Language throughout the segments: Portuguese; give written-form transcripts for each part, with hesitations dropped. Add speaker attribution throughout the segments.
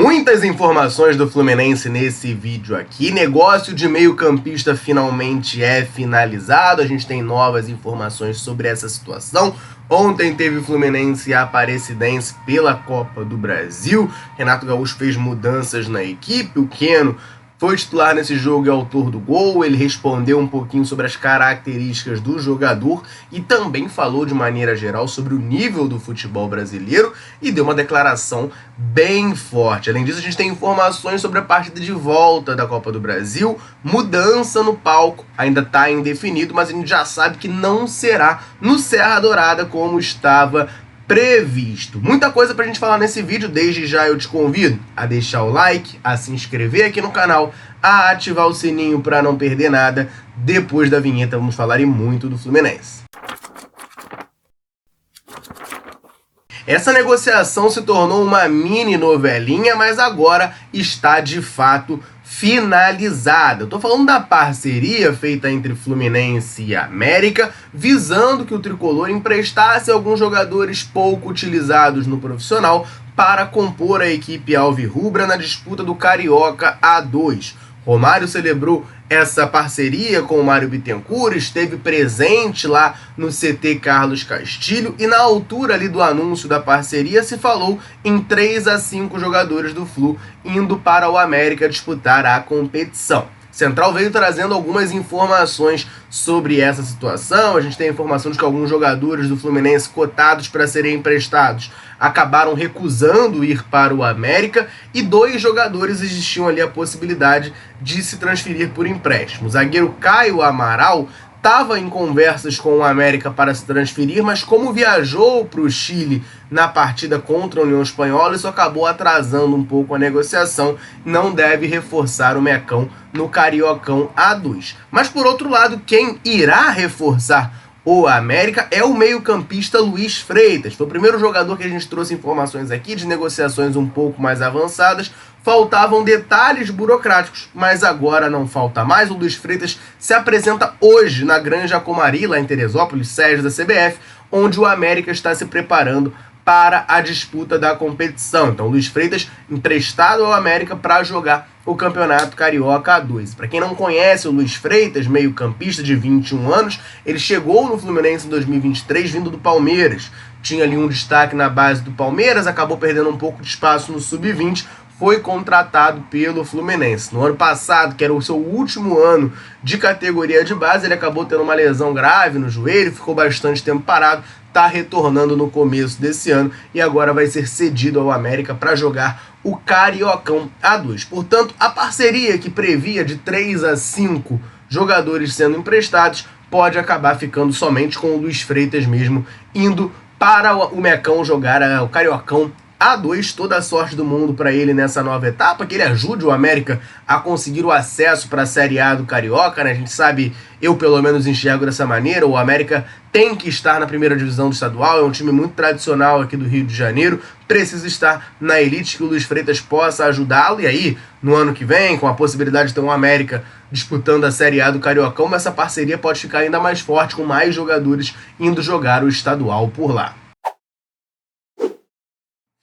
Speaker 1: Muitas informações do Fluminense nesse vídeo aqui. Negócio de meio-campista finalmente é finalizado. A gente tem novas informações sobre essa situação. Ontem teve Fluminense e Aparecidense pela Copa do Brasil. Renato Gaúcho fez mudanças na equipe. O Keno foi titular nesse jogo e autor do gol. Ele respondeu um pouquinho sobre as características do jogador e também falou de maneira geral sobre o nível do futebol brasileiro e deu uma declaração bem forte. Além disso, a gente tem informações sobre a partida de volta da Copa do Brasil, mudança no palco, ainda está indefinido, mas a gente já sabe que não será no Serra Dourada como estava previsto. Muita coisa pra gente falar nesse vídeo. Desde já eu te convido a deixar o like, a se inscrever aqui no canal, a ativar o sininho para não perder nada. Depois da vinheta vamos falar muito do Fluminense. Essa negociação se tornou uma mini novelinha, mas agora está de fato finalizada. Eu tô falando da parceria feita entre Fluminense e América, visando que o tricolor emprestasse alguns jogadores pouco utilizados no profissional para compor a equipe alvirrubra na disputa do Carioca A2. Romário celebrou essa parceria com o Mário Bittencourt, esteve presente lá no CT Carlos Castilho e na altura ali do anúncio da parceria se falou em 3 a 5 jogadores do Flu indo para o América disputar a competição. Central veio trazendo algumas informações sobre essa situação. A gente tem a informação de que alguns jogadores do Fluminense cotados para serem emprestados acabaram recusando ir para o América e 2 jogadores existiam ali a possibilidade de se transferir por empréstimo. O zagueiro Caio Amaral estava em conversas com o América para se transferir, mas como viajou para o Chile na partida contra a União Espanhola, isso acabou atrasando um pouco a negociação, não deve reforçar o Mecão no Cariocão A2. Mas por outro lado, quem irá reforçar o América é o meio-campista Luiz Freitas. Foi o primeiro jogador que a gente trouxe informações aqui de negociações um pouco mais avançadas. Faltavam detalhes burocráticos, mas agora não falta mais. O Luiz Freitas se apresenta hoje na Granja Comari, lá em Teresópolis, sede da CBF, onde o América está se preparando para a disputa da competição. Então, Luiz Freitas emprestado ao América para jogar o Campeonato Carioca A2. Para quem não conhece o Luiz Freitas, meio-campista de 21 anos, ele chegou no Fluminense em 2023 vindo do Palmeiras. Tinha ali um destaque na base do Palmeiras, acabou perdendo um pouco de espaço no Sub-20, foi contratado pelo Fluminense. No ano passado, que era o seu último ano de categoria de base, ele acabou tendo uma lesão grave no joelho, ficou bastante tempo parado, está retornando no começo desse ano e agora vai ser cedido ao América para jogar o Cariocão A2. Portanto, a parceria que previa de 3 a 5 jogadores sendo emprestados pode acabar ficando somente com o Luiz Freitas mesmo, indo para o Mecão jogar o Cariocão A2. Toda a sorte do mundo para ele nessa nova etapa, que ele ajude o América a conseguir o acesso para a Série A do Carioca, né? A gente sabe, eu pelo menos enxergo dessa maneira, o América tem que estar na primeira divisão do estadual, é um time muito tradicional aqui do Rio de Janeiro, precisa estar na elite, que o Luiz Freitas possa ajudá-lo, e aí, no ano que vem, com a possibilidade de ter um América disputando a Série A do Cariocão, essa parceria pode ficar ainda mais forte, com mais jogadores indo jogar o estadual por lá.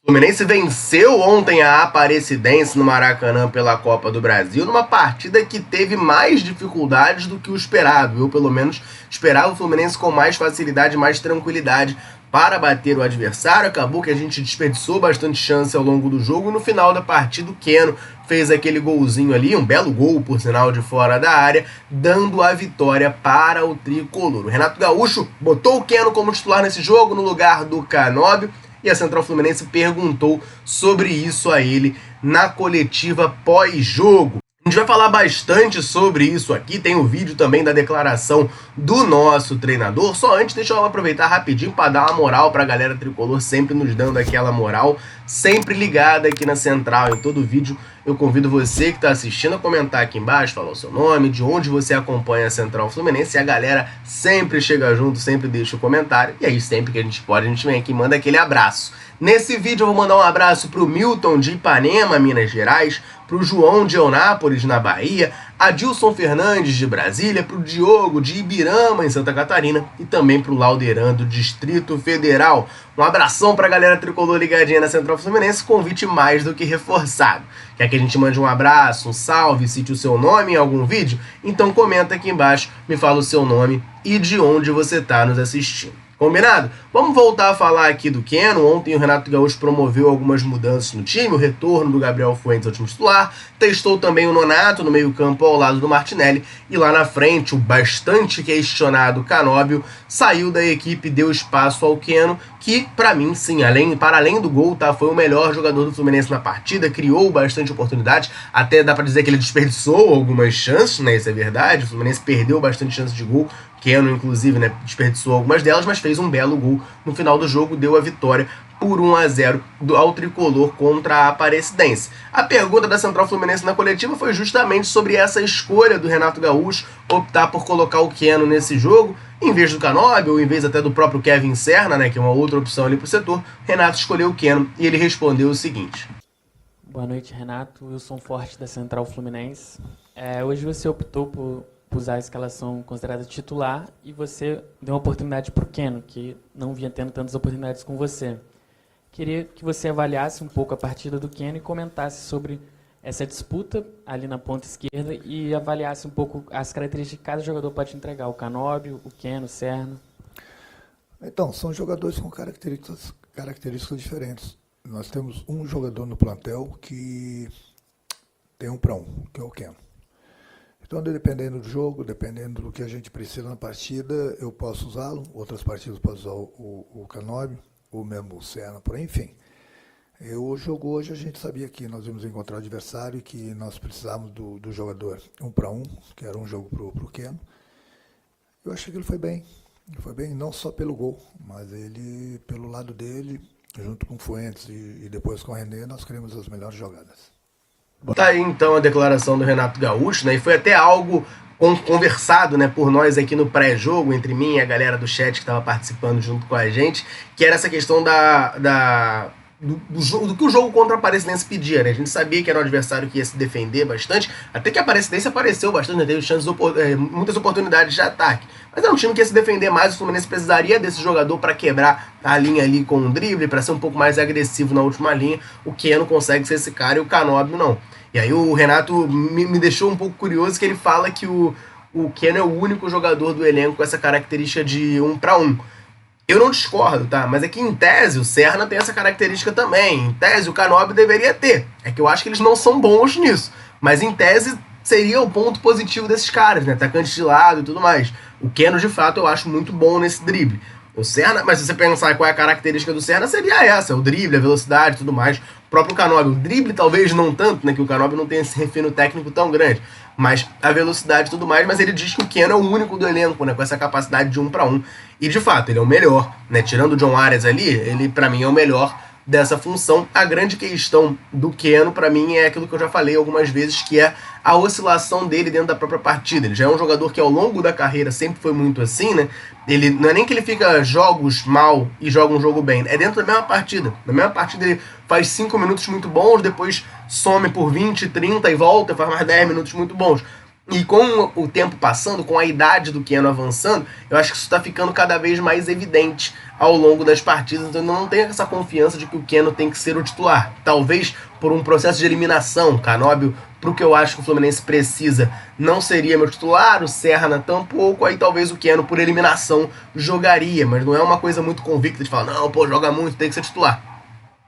Speaker 1: O Fluminense venceu ontem a Aparecidense no Maracanã pela Copa do Brasil, numa partida que teve mais dificuldades do que o esperado. Eu, pelo menos, esperava o Fluminense com mais facilidade, mais tranquilidade para bater o adversário. Acabou que a gente desperdiçou bastante chance ao longo do jogo. No final da partida, o Keno fez aquele golzinho ali, um belo gol, por sinal, de fora da área, dando a vitória para o tricolor. O Renato Gaúcho botou o Keno como titular nesse jogo, no lugar do Canóbio, e a Central Fluminense perguntou sobre isso a ele na coletiva pós-jogo. A gente vai falar bastante sobre isso aqui, tem o vídeo também da declaração do nosso treinador. Só antes, deixa eu aproveitar rapidinho para dar uma moral para a galera tricolor, sempre nos dando aquela moral, sempre ligada aqui na Central. Em todo vídeo eu convido você que está assistindo a comentar aqui embaixo, falar o seu nome, de onde você acompanha a Central Fluminense, e a galera sempre chega junto, sempre deixa o comentário, e aí sempre que a gente pode, a gente vem aqui e manda aquele abraço. Nesse vídeo eu vou mandar um abraço para o Milton de Ipanema, Minas Gerais, para o João de Eunápolis, na Bahia, Adilson Fernandes de Brasília, para o Diogo de Ibirama em Santa Catarina e também para o Lauderan do Distrito Federal. Um abração para a galera tricolor ligadinha na Central Fluminense, convite mais do que reforçado. Quer que a gente mande um abraço, um salve, cite o seu nome em algum vídeo? Então comenta aqui embaixo, me fala o seu nome e de onde você está nos assistindo. Combinado? Vamos voltar a falar aqui do Keno. Ontem o Renato Gaúcho promoveu algumas mudanças no time, o retorno do Gabriel Fuentes ao time titular, testou também o Nonato no meio-campo ao lado do Martinelli, e lá na frente o bastante questionado Canóbio saiu da equipe e deu espaço ao Keno, que para mim, sim, para além do gol, tá, foi o melhor jogador do Fluminense na partida, criou bastante oportunidade, até dá para dizer que ele desperdiçou algumas chances, né, isso é verdade, o Fluminense perdeu bastante chances de gol, Keno, inclusive, né, desperdiçou algumas delas, mas fez um belo gol no final do jogo, deu a vitória por 1-0 ao tricolor contra a Aparecidense. A pergunta da Central Fluminense na coletiva foi justamente sobre essa escolha do Renato Gaúcho optar por colocar o Keno nesse jogo, em vez do Canóbio, ou em vez até do próprio Kevin Serna, né, que é uma outra opção ali pro setor. Renato escolheu o Keno e ele respondeu o seguinte:
Speaker 2: Boa noite, Renato. Wilson Forte da Central Fluminense. Hoje você optou por usar a escalação considerada titular e você deu uma oportunidade para o Keno, que não vinha tendo tantas oportunidades com você. Queria que você avaliasse um pouco a partida do Keno e comentasse sobre essa disputa ali na ponta esquerda e avaliasse um pouco as características que cada jogador pode entregar, o Canóbio, o Keno, o Serna.
Speaker 3: Então, são jogadores com características diferentes. Nós temos um jogador no plantel que tem 1-1, que é o Keno. Então, dependendo do jogo, dependendo do que a gente precisa na partida, eu posso usá-lo. Outras partidas eu posso usar o Canóbio, ou mesmo o Serna, por aí, enfim. O jogo hoje a gente sabia que nós íamos encontrar o adversário e que nós precisávamos do jogador 1-1, que era um jogo para o Keno. Eu achei que ele foi bem. Ele foi bem não só pelo gol, mas ele, pelo lado dele, junto com o Fuentes e depois com o René, nós criamos as melhores jogadas.
Speaker 1: Tá aí então a declaração do Renato Gaúcho, né? E foi até algo conversado, né, por nós aqui no pré-jogo, entre mim e a galera do chat que estava participando junto com a gente, que era essa questão do que o jogo contra a Aparecidense pedia, né? A gente sabia que era um adversário que ia se defender bastante, até que a Aparecidense apareceu bastante, né? Teve muitas oportunidades de ataque. Mas é um time que ia se defender mais, o Fluminense precisaria desse jogador para quebrar a linha ali com o drible, para ser um pouco mais agressivo na última linha. O Keno consegue ser esse cara e o Canóbio não. E aí o Renato me deixou um pouco curioso, que ele fala que o Keno é o único jogador do elenco com essa característica de 1-1. Eu não discordo, tá? Mas é que em tese o Serna tem essa característica também. Em tese o Canóbio deveria ter. É que eu acho que eles não são bons nisso. Mas em tese seria o ponto positivo desses caras, né? Atacante de lado e tudo mais. O Keno, de fato, eu acho muito bom nesse drible. O Serna, mas se você pensar qual é a característica do Serna, seria essa, o drible, a velocidade e tudo mais. O próprio Canóbio, o drible talvez não tanto, né, que o Canóbio não tem esse refino técnico tão grande, mas a velocidade e tudo mais, mas ele diz que o Keno é o único do elenco, né, com essa capacidade de 1-1. E de fato, ele é o melhor, né, tirando o John Arias ali, ele pra mim é o melhor dessa função. A grande questão do Keno, pra mim, é aquilo que eu já falei algumas vezes, que é a oscilação dele dentro da própria partida. Ele já é um jogador que ao longo da carreira sempre foi muito assim, né? Ele não é nem que ele fica jogos mal e joga um jogo bem, é dentro da mesma partida. Na mesma partida ele faz 5 minutos muito bons, depois some por 20, 30 e volta, faz mais 10 minutos muito bons. E com o tempo passando, com a idade do Keno avançando, eu acho que isso está ficando cada vez mais evidente ao longo das partidas. Então eu não tenho essa confiança de que o Keno tem que ser o titular. Talvez por um processo de eliminação. Canóbio, pro que eu acho que o Fluminense precisa, não seria meu titular. O Serna tampouco. Aí talvez o Keno, por eliminação, jogaria. Mas não é uma coisa muito convicta de falar, não, pô, joga muito, tem que ser titular.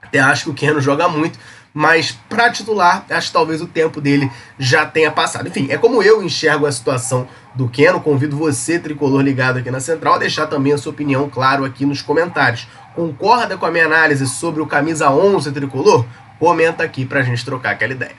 Speaker 1: Até acho que o Keno joga muito, mas para titular, acho que talvez o tempo dele já tenha passado. Enfim, é como eu enxergo a situação do Keno. Convido você, tricolor ligado aqui na Central, a deixar também a sua opinião, claro, aqui nos comentários. Concorda com a minha análise sobre o camisa 11 tricolor? Comenta aqui pra gente trocar aquela ideia.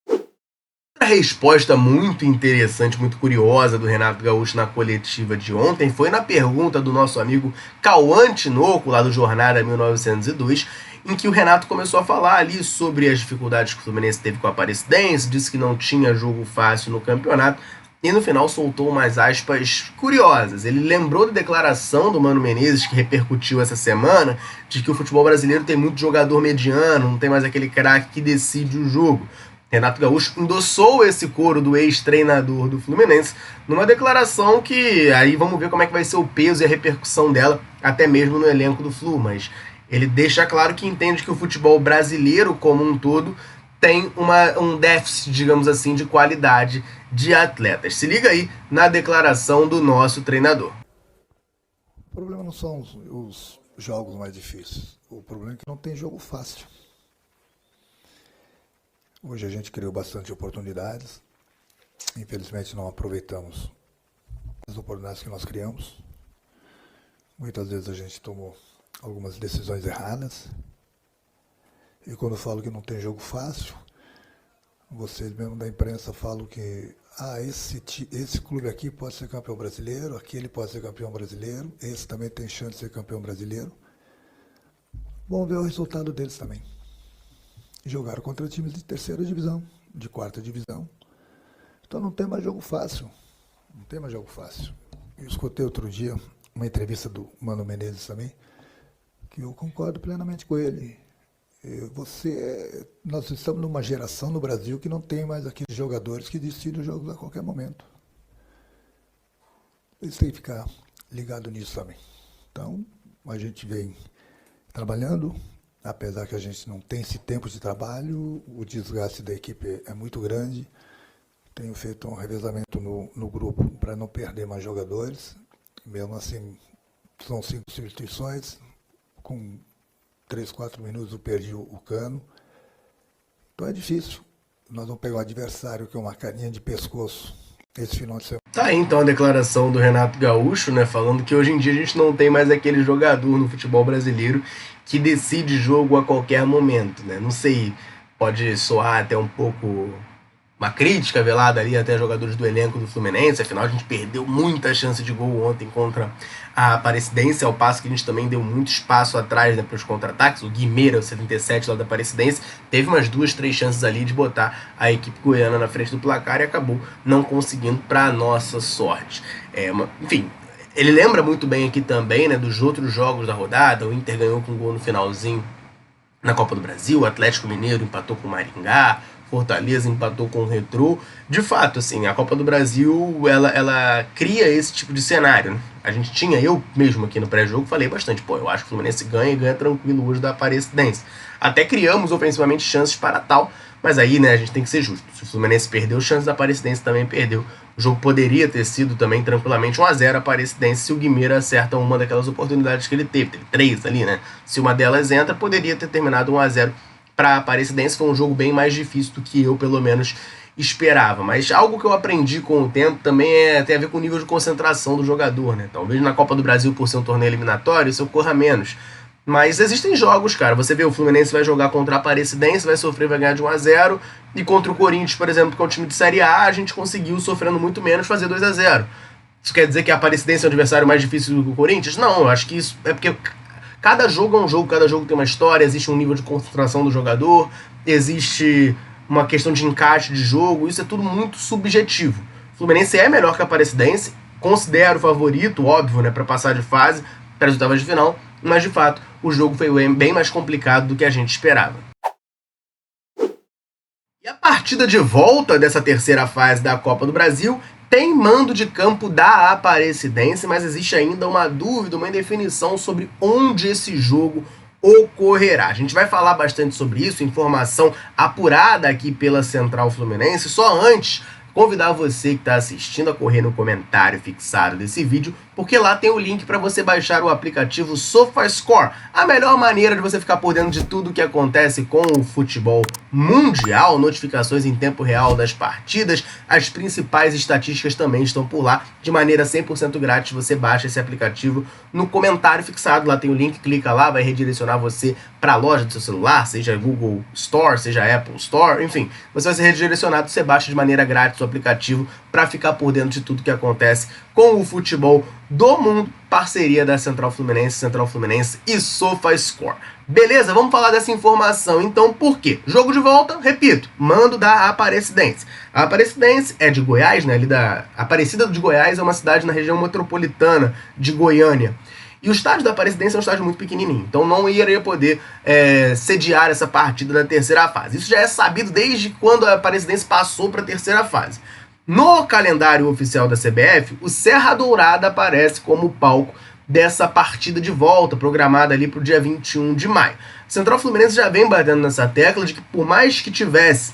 Speaker 1: Outra resposta muito interessante, muito curiosa do Renato Gaúcho na coletiva de ontem foi na pergunta do nosso amigo Cauã Tinoco, lá do Jornada 1902, em que o Renato começou a falar ali sobre as dificuldades que o Fluminense teve com a Aparecidense, disse que não tinha jogo fácil no campeonato, e no final soltou umas aspas curiosas. Ele lembrou da declaração do Mano Menezes, que repercutiu essa semana, de que o futebol brasileiro tem muito jogador mediano, não tem mais aquele craque que decide o jogo. Renato Gaúcho endossou esse coro do ex-treinador do Fluminense numa declaração que aí vamos ver como é que vai ser o peso e a repercussão dela até mesmo no elenco do Flu, mas ele deixa claro que entende que o futebol brasileiro como um todo tem um déficit, digamos assim, de qualidade de atletas. Se liga aí na declaração do nosso treinador.
Speaker 3: O problema não são os jogos mais difíceis, o problema é que não tem jogo fácil. Hoje a gente criou bastante oportunidades, infelizmente não aproveitamos as oportunidades que nós criamos. Muitas vezes a gente tomou algumas decisões erradas. E quando eu falo que não tem jogo fácil, vocês mesmo da imprensa falam que esse clube aqui pode ser campeão brasileiro, aquele pode ser campeão brasileiro, esse também tem chance de ser campeão brasileiro. Vamos ver o resultado deles também. Jogaram contra times de terceira divisão, de quarta divisão. Então não tem mais jogo fácil. Não tem mais jogo fácil. Eu escutei outro dia uma entrevista do Mano Menezes também, que eu concordo plenamente com ele. Nós estamos numa geração no Brasil que não tem mais aqueles jogadores que decidem os jogos a qualquer momento. Eles têm que ficar ligados nisso também. Então, a gente vem trabalhando. Apesar que a gente não tem esse tempo de trabalho, o desgaste da equipe é muito grande. Tenho feito um revezamento no grupo para não perder mais jogadores. Mesmo assim, são 5 substituições. Com 3, 4 minutos eu perdi o Cano. Então é difícil. Nós vamos pegar um adversário que é uma carinha de pescoço esse final de semana.
Speaker 1: Tá aí então a declaração do Renato Gaúcho, né, falando que hoje em dia a gente não tem mais aquele jogador no futebol brasileiro que decide jogo a qualquer momento, né? Não sei, pode soar até um pouco uma crítica velada ali até jogadores do elenco do Fluminense, afinal a gente perdeu muita chance de gol ontem contra a Aparecidense, ao passo que a gente também deu muito espaço atrás, né, para os contra-ataques. O Guimeira, o 77 lá da Aparecidense, teve umas 2, 3 chances ali de botar a equipe goiana na frente do placar e acabou não conseguindo, para nossa sorte. Enfim, ele lembra muito bem aqui também, né, dos outros jogos da rodada. O Inter ganhou com um gol no finalzinho na Copa do Brasil, o Atlético Mineiro empatou com o Maringá, Fortaleza empatou com o Retrô. De fato, assim, a Copa do Brasil, ela cria esse tipo de cenário, né? Eu mesmo aqui no pré-jogo falei bastante, eu acho que o Fluminense ganha e ganha tranquilo hoje da Aparecidense. Até criamos ofensivamente chances para tal, mas aí, né, a gente tem que ser justo. Se o Fluminense perdeu, chances da Aparecidense também perdeu. O jogo poderia ter sido também tranquilamente 1-0 a Aparecidense se o Guimeira acerta uma daquelas oportunidades que ele teve. Teve 3 ali, né? Se uma delas entra, poderia ter terminado 1-0 para a Aparecidense. Foi um jogo bem mais difícil do que eu, pelo menos, esperava. Mas algo que eu aprendi com o tempo também tem a ver com o nível de concentração do jogador, né? Talvez na Copa do Brasil, por ser um torneio eliminatório, isso ocorra menos. Mas existem jogos, cara. Você vê, o Fluminense vai jogar contra a Aparecidense, vai sofrer, vai ganhar de 1-0. E contra o Corinthians, por exemplo, que é um time de Série A, a gente conseguiu, sofrendo muito menos, fazer 2-0. Isso quer dizer que a Aparecidense é um adversário mais difícil do que o Corinthians? Não, eu acho que isso é porque cada jogo é um jogo, cada jogo tem uma história, existe um nível de concentração do jogador, existe uma questão de encaixe de jogo, isso é tudo muito subjetivo. O Fluminense é melhor que a Aparecidense, considero o favorito, óbvio, né, para passar de fase, para as oitavas de final, mas de fato o jogo foi bem mais complicado do que a gente esperava. E a partida de volta dessa terceira fase da Copa do Brasil tem mando de campo da Aparecidense, mas existe ainda uma dúvida, uma indefinição sobre onde esse jogo ocorrerá. A gente vai falar bastante sobre isso, informação apurada aqui pela Central Fluminense. Só antes, convidar você que está assistindo a correr no comentário fixado desse vídeo, porque lá tem o link para você baixar o aplicativo SofaScore, a melhor maneira de você ficar por dentro de tudo que acontece com o futebol mundial, notificações em tempo real das partidas, as principais estatísticas também estão por lá, de maneira 100% grátis. Você baixa esse aplicativo no comentário fixado, lá tem o link, clica lá, vai redirecionar você para a loja do seu celular, seja Google Store, seja Apple Store, enfim, você vai ser redirecionado, você baixa de maneira grátis o aplicativo para ficar por dentro de tudo que acontece com o futebol do mundo, parceria da Central Fluminense e SofaScore. Beleza? Vamos falar dessa informação então. Por quê? Jogo de volta, repito, mando da Aparecidense. A Aparecidense é de Goiás, né? Ali da Aparecida de Goiás é uma cidade na região metropolitana de Goiânia. E o estádio da Aparecidense é um estádio muito pequenininho, então não iria poder sediar essa partida da terceira fase. Isso já é sabido desde quando a Aparecidense passou para a terceira fase. No calendário oficial da CBF, o Serra Dourada aparece como palco dessa partida de volta, programada ali para o dia 21 de maio. O Central Fluminense já vem batendo nessa tecla de que por mais que tivesse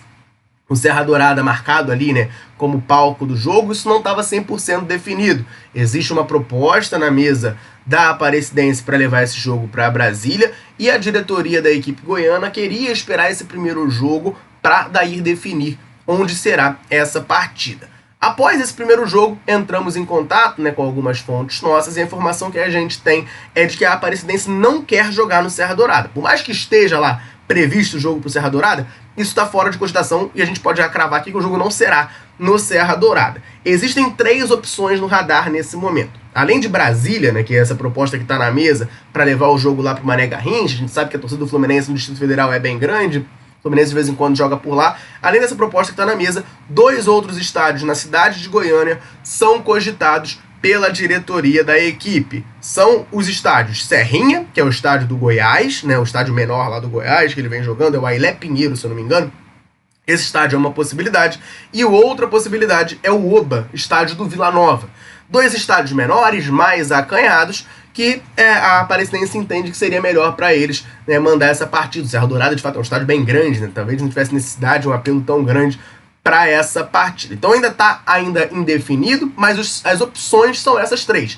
Speaker 1: o Serra Dourada marcado ali, né, como palco do jogo, isso não estava 100% definido. Existe uma proposta na mesa da Aparecidense para levar esse jogo para Brasília e a diretoria da equipe goiana queria esperar esse primeiro jogo para daí definir onde será essa partida. Após esse primeiro jogo, entramos em contato, né, com algumas fontes nossas e a informação que a gente tem é de que a Aparecidense não quer jogar no Serra Dourada. Por mais que esteja lá previsto o jogo para o Serra Dourada, isso está fora de cogitação e a gente pode já cravar aqui que o jogo não será no Serra Dourada. Existem 3 opções no radar nesse momento. Além de Brasília, né, que é essa proposta que está na mesa para levar o jogo lá para o Mané Garrincha, a gente sabe que a torcida do Fluminense no Distrito Federal é bem grande, o Fluminense de vez em quando joga por lá. Além dessa proposta que está na mesa, 2 outros estádios na cidade de Goiânia são cogitados pela diretoria da equipe. São os estádios Serrinha, que é o estádio do Goiás, né, o estádio menor lá do Goiás, que ele vem jogando, é o Ailé Pinheiro, se eu não me engano. Esse estádio é uma possibilidade. E outra possibilidade é o Oba, estádio do Vila Nova. 2 estádios menores, mais acanhados, que a Aparecidense entende que seria melhor para eles, né, mandar essa partida. O Serra Dourada, de fato, é um estádio bem grande, né? Talvez não tivesse necessidade de um apelo tão grande para essa partida. Então ainda está indefinido, mas as opções são essas 3.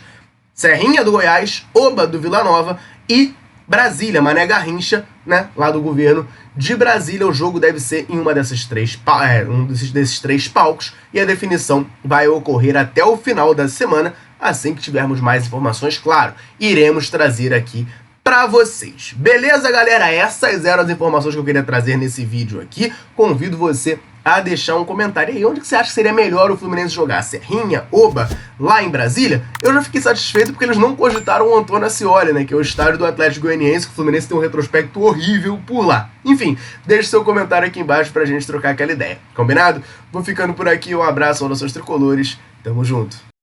Speaker 1: Serrinha do Goiás, Oba do Vila Nova e Brasília, Mané Garrincha, né, lá do governo de Brasília. O jogo deve ser em desses 3 palcos e a definição vai ocorrer até o final da semana. Assim que tivermos mais informações, claro, iremos trazer aqui para vocês. Beleza, galera? Essas eram as informações que eu queria trazer nesse vídeo aqui. Convido você a deixar um comentário aí. Onde que você acha que seria melhor o Fluminense jogar? Serrinha, Oba, lá em Brasília? Eu já fiquei satisfeito porque eles não cogitaram o Antônio Ascioli, né, que é o estádio do Atlético Goianiense, que o Fluminense tem um retrospecto horrível por lá. Enfim, deixe seu comentário aqui embaixo pra gente trocar aquela ideia. Combinado? Vou ficando por aqui. Um abraço, saudações tricolores. Tamo junto.